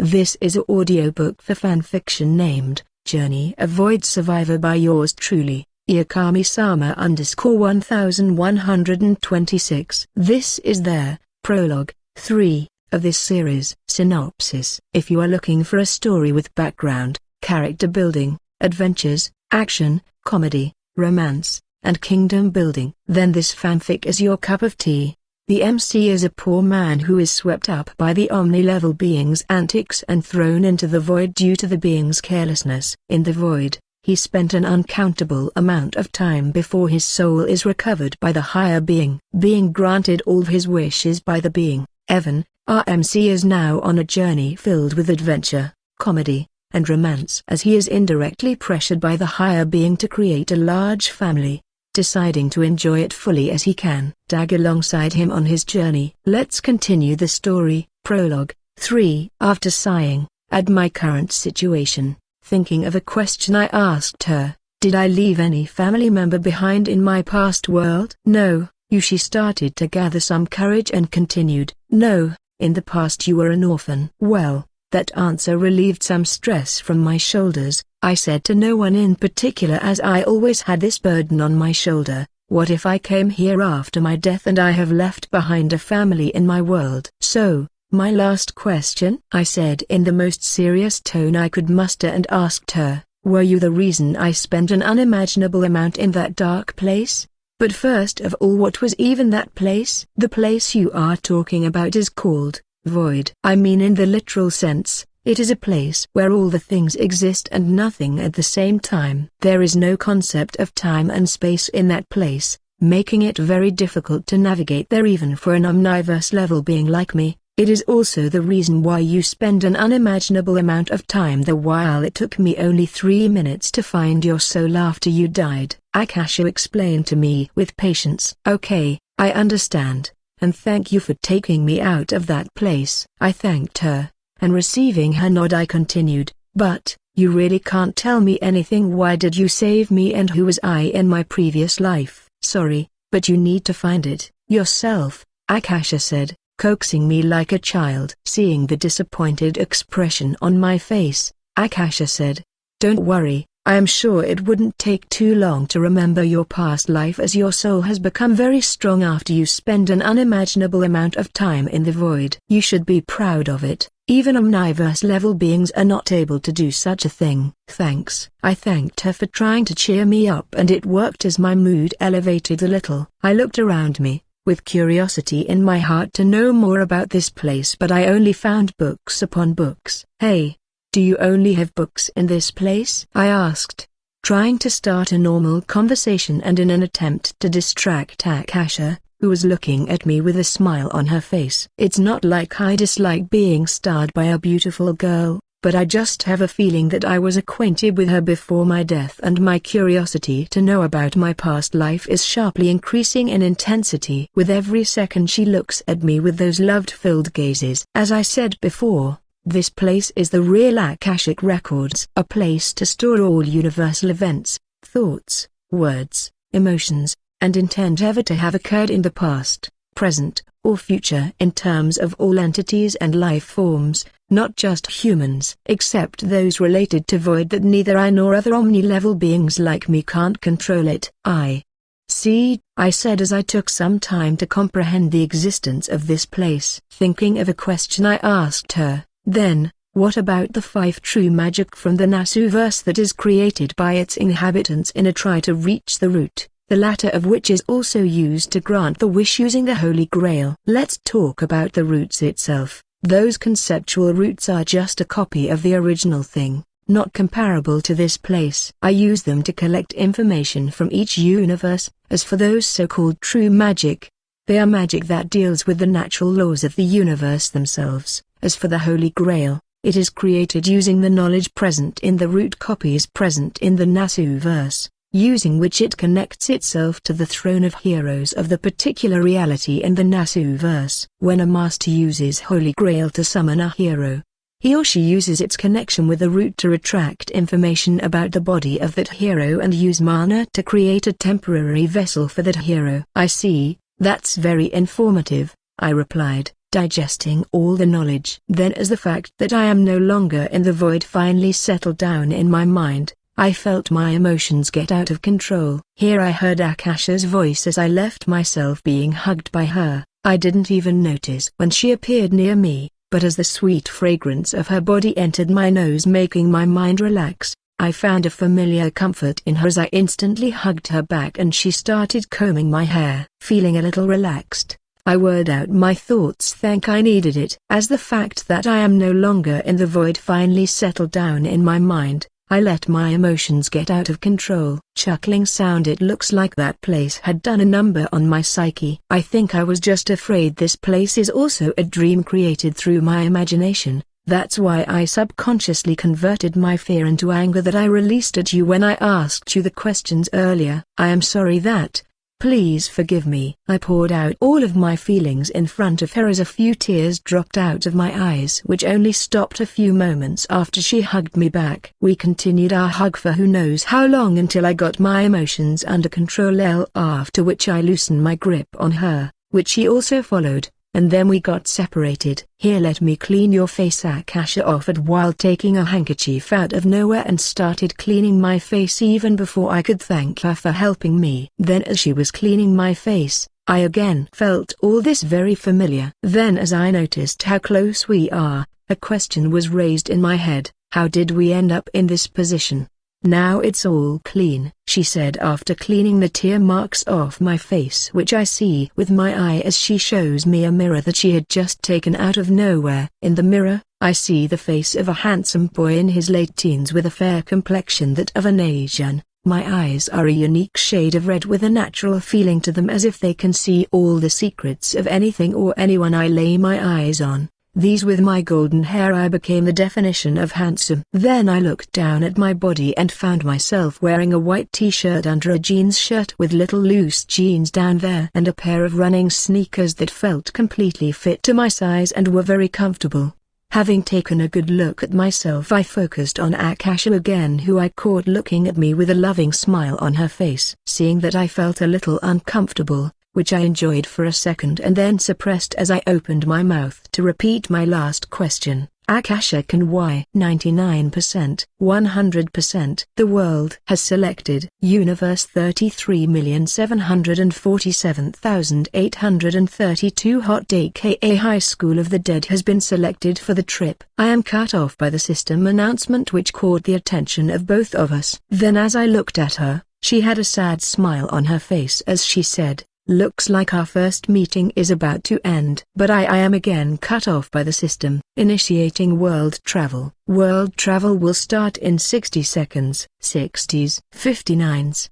This is an audiobook for fanfiction named Journey of Void Survivor by yours truly, Iakami-sama _1126. This is their prologue 3 of this series. Synopsis: if you are looking for a story with background, character building, adventures, action, comedy, romance, and kingdom building, then this fanfic is your cup of tea. The MC is a poor man who is swept up by the Omni-level being's antics and thrown into the void due to the being's carelessness. In the void, he spent an uncountable amount of time before his soul is recovered by the higher being. Being granted all of his wishes by the being, Evan, our MC is now on a journey filled with adventure, comedy, and romance as he is indirectly pressured by the higher being to create a large family, deciding to enjoy it fully as he can. Tag alongside him on his journey. Let's continue the story. Prologue 3. After sighing at my current situation, thinking of a question I asked her, did I leave any family member behind in my past world? No, she started to gather some courage and continued, no, in the past you were an orphan. Well, that answer relieved some stress from my shoulders. I said to no one in particular as I always had this burden on my shoulder. What if I came here after my death and I have left behind a family in my world? So, my last question? I said in the most serious tone I could muster and asked her, were you the reason I spent an unimaginable amount in that dark place? But first of all, what was even that place? The place you are talking about is called void. I mean in the literal sense. It is a place where all the things exist and nothing at the same time. There is no concept of time and space in that place, making it very difficult to navigate there even for an omniverse level being like me. It is also the reason why you spend an unimaginable amount of time there while it took me only 3 minutes to find your soul after you died. Akasha explained to me with patience. Okay, I understand, and thank you for taking me out of that place. I thanked her. And receiving her nod I continued, but, you really can't tell me anything. Why did you save me and who was I in my previous life? Sorry, but you need to find it yourself, Akasha said, coaxing me like a child. Seeing the disappointed expression on my face, Akasha said, don't worry, I am sure it wouldn't take too long to remember your past life as your soul has become very strong after you spend an unimaginable amount of time in the void. You should be proud of it. Even omniverse level beings are not able to do such a thing. Thanks. I thanked her for trying to cheer me up and it worked as my mood elevated a little. I looked around me, with curiosity in my heart to know more about this place, but I only found books upon books. Hey, do you only have books in this place? I asked, trying to start a normal conversation and in an attempt to distract Akasha, who was looking at me with a smile on her face. It's not like I dislike being starred by a beautiful girl, but I just have a feeling that I was acquainted with her before my death and my curiosity to know about my past life is sharply increasing in intensity. With every second she looks at me with those love-filled gazes. As I said before, this place is the real Akashic Records, a place to store all universal events, thoughts, words, emotions, and intent ever to have occurred in the past, present, or future in terms of all entities and life forms, not just humans. Except those related to void that neither I nor other omni-level beings like me can't control it. I see, I said as I took some time to comprehend the existence of this place. Thinking of a question I asked her, then, what about the 5 true magic from the Nasuverse that is created by its inhabitants in a try to reach the root? The latter of which is also used to grant the wish using the Holy Grail. Let's talk about the roots itself. Those conceptual roots are just a copy of the original thing, not comparable to this place. I use them to collect information from each universe. As for those so-called true magic, they are magic that deals with the natural laws of the universe themselves. As for the Holy Grail, it is created using the knowledge present in the root copies present in the Nasuverse, using which it connects itself to the throne of heroes of the particular reality in the Nasuverse. When a master uses Holy Grail to summon a hero, he or she uses its connection with the root to retract information about the body of that hero and use mana to create a temporary vessel for that hero. I see, that's very informative, I replied, digesting all the knowledge. Then as the fact that I am no longer in the void finally settled down in my mind, I felt my emotions get out of control. Here I heard Akasha's voice as I left myself being hugged by her. I didn't even notice when she appeared near me, but as the sweet fragrance of her body entered my nose making my mind relax, I found a familiar comfort in her as I instantly hugged her back and she started combing my hair. Feeling a little relaxed, I whirled out my thoughts. Think I needed it. As the fact that I am no longer in the void finally settled down in my mind, I let my emotions get out of control. Chuckling sound. It looks like that place had done a number on my psyche. I think I was just afraid this place is also a dream created through my imagination. That's why I subconsciously converted my fear into anger that I released at you when I asked you the questions earlier. I am sorry that. Please forgive me. I poured out all of my feelings in front of her as a few tears dropped out of my eyes, which only stopped a few moments after she hugged me back. We continued our hug for who knows how long until I got my emotions under control, after which I loosened my grip on her, which she also followed, and then we got separated. Here, let me clean your face, Akasha offered while taking a handkerchief out of nowhere and started cleaning my face even before I could thank her for helping me. Then as she was cleaning my face, I again felt all this very familiar. Then as I noticed how close we are, a question was raised in my head: how did we end up in this position? Now it's all clean, she said after cleaning the tear marks off my face, which I see with my eye as she shows me a mirror that she had just taken out of nowhere. In the mirror, I see the face of a handsome boy in his late teens with a fair complexion that of an Asian. My eyes are a unique shade of red with a natural feeling to them, as if they can see all the secrets of anything or anyone I lay my eyes on. These with my golden hair, I became the definition of handsome. Then I looked down at my body and found myself wearing a white t-shirt under a jeans shirt with little loose jeans down there and a pair of running sneakers that felt completely fit to my size and were very comfortable. Having taken a good look at myself, I focused on Akasha again, who I caught looking at me with a loving smile on her face. Seeing that, I felt a little uncomfortable, which I enjoyed for a second and then suppressed as I opened my mouth to repeat my last question. Akasha, can why? 99%, 100%. The world has selected Universe 33,747,832 Hot, aka High School of the Dead, has been selected for the trip. I am cut off by the system announcement, which caught the attention of both of us. Then as I looked at her, she had a sad smile on her face as she said, "Looks like our first meeting is about to end." But I am again cut off by the system. Initiating world travel. World travel will start in 60 seconds. 60s. 59s.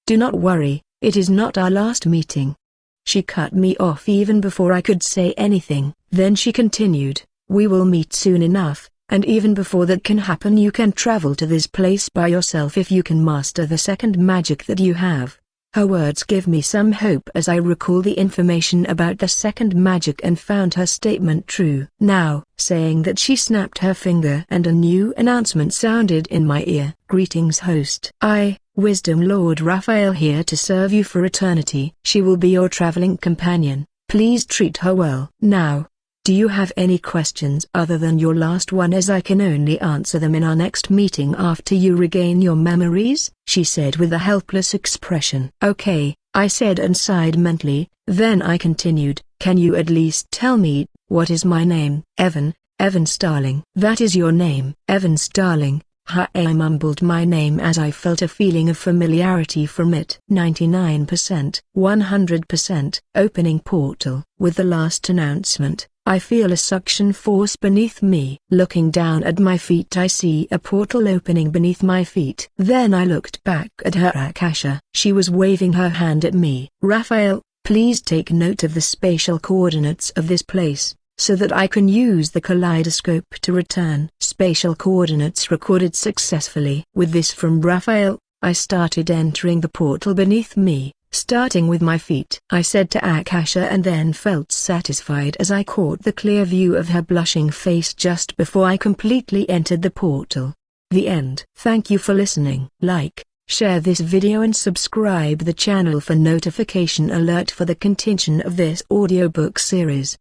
Do not worry, it is not our last meeting. She cut me off even before I could say anything. Then she continued, "We will meet soon enough, and even before that can happen you can travel to this place by yourself if you can master the second magic that you have." Her words give me some hope as I recall the information about the second magic and found her statement true. Now, saying that, she snapped her finger and a new announcement sounded in my ear. "Greetings, host. I, Wisdom Lord Raphael, here to serve you for eternity. She will be your traveling companion. Please treat her well." Now, do you have any questions other than your last one, as I can only answer them in our next meeting after you regain your memories? She said with a helpless expression. "Okay," I said and sighed mentally. Then I continued, "Can you at least tell me, what is my name?" "Evan, Evan Starling." "That is your name?" "Evan Starling." I mumbled my name as I felt a feeling of familiarity from it. 99%, 100%. Opening portal. With the last announcement, I feel a suction force beneath me. Looking down at my feet, I see a portal opening beneath my feet. Then I looked back at her Akasha. She was waving her hand at me. "Raphael, please take note of the spatial coordinates of this place, so that I can use the kaleidoscope to return." Spatial coordinates recorded successfully. With this from Raphael, I started entering the portal beneath me, starting with my feet. I said to Akasha and then felt satisfied as I caught the clear view of her blushing face just before I completely entered the portal. The end. Thank you for listening. Like, share this video and subscribe the channel for notification alert for the continuation of this audiobook series.